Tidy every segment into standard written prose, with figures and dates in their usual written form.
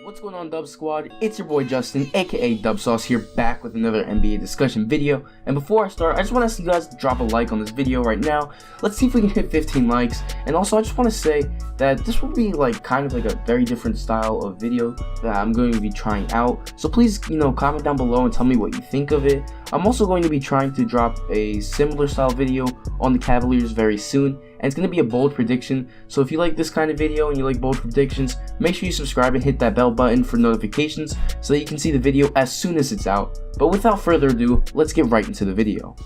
What's going on, Dub Squad? It's your boy Justin, aka Dub Sauce, here back with another NBA discussion video. And before I start, I just want to ask you guys to drop a like on this video right now. Let's see if we can hit 15 likes. And also, I just want to say that this will be kind of a very different style of video that I'm going to be trying out. So please, comment down below and tell me what you think of it. I'm also going to be trying to drop a similar style video on the Cavaliers very soon. And it's going to be a bold prediction, so if you like this kind of video and you like bold predictions, make sure you subscribe and hit that bell button for notifications so that you can see the video as soon as it's out. But without further ado, let's get right into the video.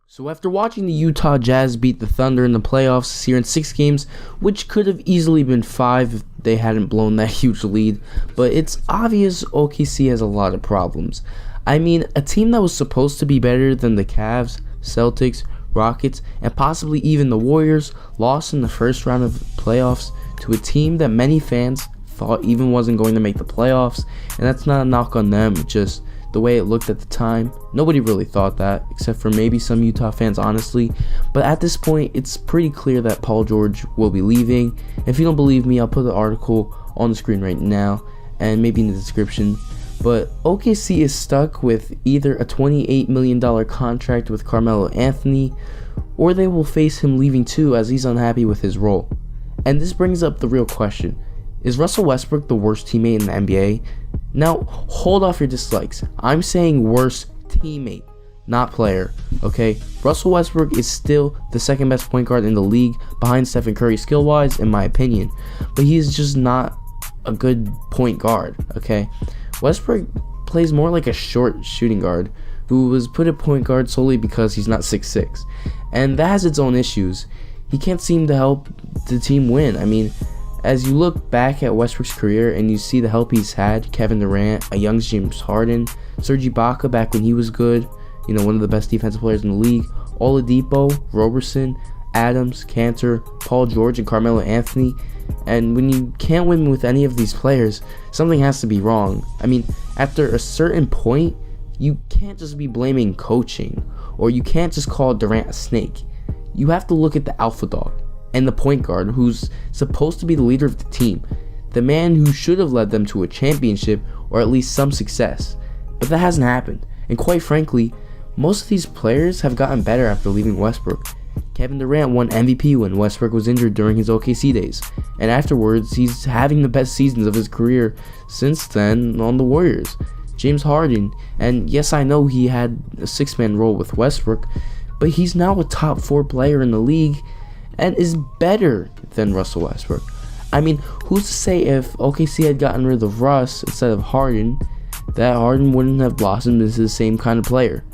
So after watching the Utah Jazz beat the Thunder in the playoffs this year in 6 games, which could have easily been 5 if they hadn't blown that huge lead, but it's obvious OKC has a lot of problems. I mean, a team that was supposed to be better than the Cavs, Celtics, Rockets, and possibly even the Warriors lost in the first round of playoffs to a team that many fans thought even wasn't going to make the playoffs, and that's not a knock on them, just the way it looked at the time. Nobody really thought that, except for maybe some Utah fans, honestly. But at this point, it's pretty clear that Paul George will be leaving. If you don't believe me, I'll put the article on the screen right now, and maybe in the description. But OKC is stuck with either a $28 million contract with Carmelo Anthony, or they will face him leaving too, as he's unhappy with his role. And this brings up the real question. Is Russell Westbrook the worst teammate in the NBA? Now, hold off your dislikes. I'm saying worst teammate, not player, okay? Russell Westbrook is still the second best point guard in the league behind Stephen Curry skill-wise, in my opinion. But he is just not a good point guard, okay? Westbrook plays more like a short shooting guard who was put at point guard solely because he's not 6'6". And that has its own issues. He can't seem to help the team win. I mean, as you look back at Westbrook's career and you see the help he's had, Kevin Durant, a young James Harden, Serge Ibaka back when he was good, one of the best defensive players in the league, Oladipo, Roberson, Adams, Cantor, Paul George, and Carmelo Anthony. And when you can't win with any of these players, something has to be wrong. I mean, after a certain point, you can't just be blaming coaching, or you can't just call Durant a snake. You have to look at the alpha dog and the point guard who's supposed to be the leader of the team, the man who should have led them to a championship or at least some success. But that hasn't happened, and quite frankly, most of these players have gotten better after leaving Westbrook. Kevin Durant won MVP when Westbrook was injured during his OKC days, and afterwards he's having the best seasons of his career since then on the Warriors. James Harden, and yes, I know he had a 6-man role with Westbrook, but he's now a top 4 player in the league and is better than Russell Westbrook. I mean, who's to say if OKC had gotten rid of Russ instead of Harden, that Harden wouldn't have blossomed into the same kind of player?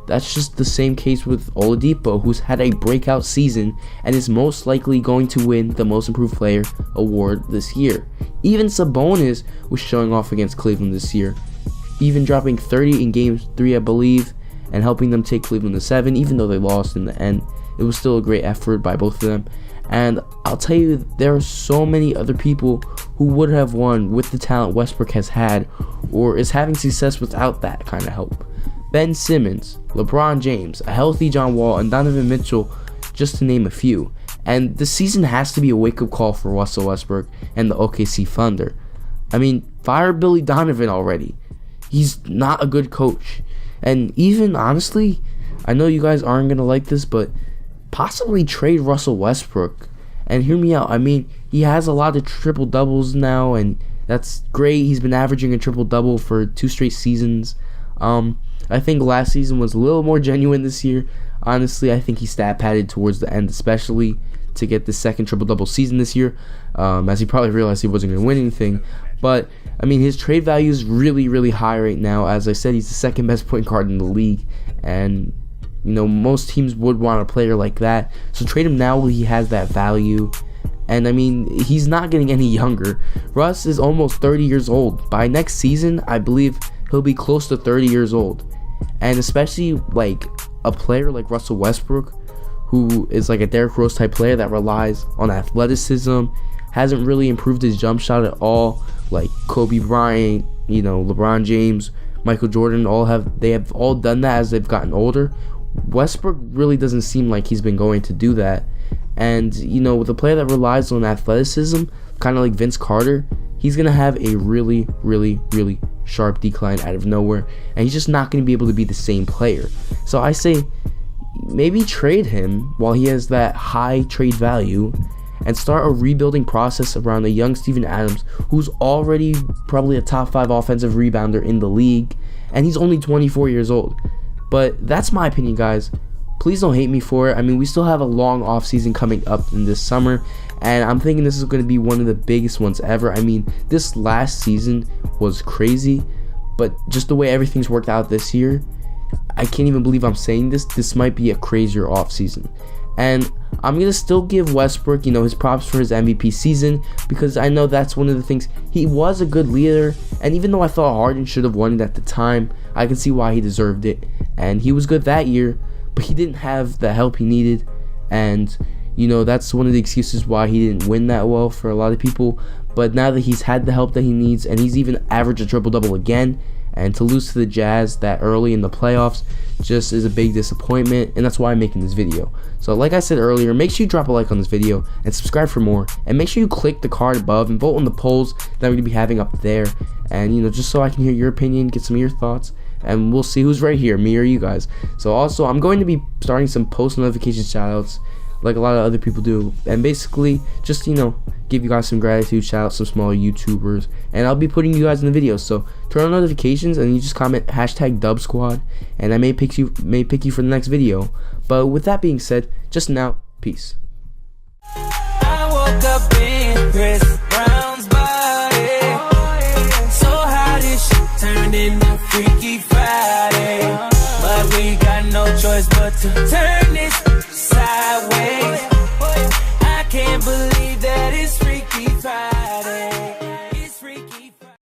That's just the same case with Oladipo, who's had a breakout season and is most likely going to win the Most Improved Player award this year. Even Sabonis was showing off against Cleveland this year, even dropping 30 in Game 3, I believe, and helping them take Cleveland to 7, even though they lost in the end. It was still a great effort by both of them. And I'll tell you, there are so many other people who would have won with the talent Westbrook has had, or is having success without that kind of help. Ben Simmons, LeBron James, a healthy John Wall, and Donovan Mitchell, just to name a few. And the season has to be a wake-up call for Russell Westbrook and the OKC Thunder. I mean, fire Billy Donovan already. He's not a good coach. And even, honestly, I know you guys aren't going to like this, but possibly trade Russell Westbrook. And hear me out. I mean, he has a lot of triple doubles now, and that's great. He's been averaging a triple double for 2 straight seasons. I think last season was a little more genuine this year. Honestly, I think he stat padded towards the end, especially to get the second triple double season this year, as he probably realized he wasn't going to win anything. But I mean, his trade value is really, really high right now. As I said, he's the second best point guard in the league, and most teams would want a player like that. So trade him now while he has that value. And I mean, he's not getting any younger. Russ is almost 30 years old. By next season, I believe he'll be close to 30 years old. And especially a player like Russell Westbrook, who is a Derrick Rose type player that relies on athleticism, hasn't really improved his jump shot at all, like Kobe Bryant, LeBron James, Michael Jordan, they have all done that as they've gotten older. Westbrook really doesn't seem like he's been going to do that. And, you know, with a player that relies on athleticism, kind of like Vince Carter, he's going to have a really, really, really sharp decline out of nowhere. And he's just not going to be able to be the same player. So I say maybe trade him while he has that high trade value and start a rebuilding process around a young Steven Adams, who's already probably a top 5 offensive rebounder in the league. And he's only 24 years old. But that's my opinion, guys. Please don't hate me for it. I mean, we still have a long offseason coming up in this summer, and I'm thinking this is going to be one of the biggest ones ever. I mean, this last season was crazy, but just the way everything's worked out this year, I can't even believe I'm saying this. This might be a crazier offseason. And I'm going to still give Westbrook, you know, his props for his MVP season, because I know that's one of the things. He was a good leader, and even though I thought Harden should have won it at the time, I can see why he deserved it. And he was good that year, but he didn't have the help he needed. And, you know, that's one of the excuses why he didn't win that well for a lot of people. But now that he's had the help that he needs, and he's even averaged a triple-double again, and to lose to the Jazz that early in the playoffs just is a big disappointment, and that's why I'm making this video. So like I said earlier, make sure you drop a like on this video and subscribe for more, and make sure you click the card above and vote on the polls that I'm going to be having up there. And, you know, just so I can hear your opinion, get some of your thoughts, and we'll see who's right here, me or you guys. So also, I'm going to be starting some post notification shoutouts like a lot of other people do, and basically just, you know, give you guys some gratitude, shout out some smaller YouTubers, and I'll be putting you guys in the videos. So turn on notifications and you just comment #DubSquad, and I may pick you for the next video. But with that being said, just now, peace. I woke up in Chris Brown's body, so how this shit turned into Freaky Friday, but we got no choice but to turn this sideways. I can't believe that it's Freaky Friday.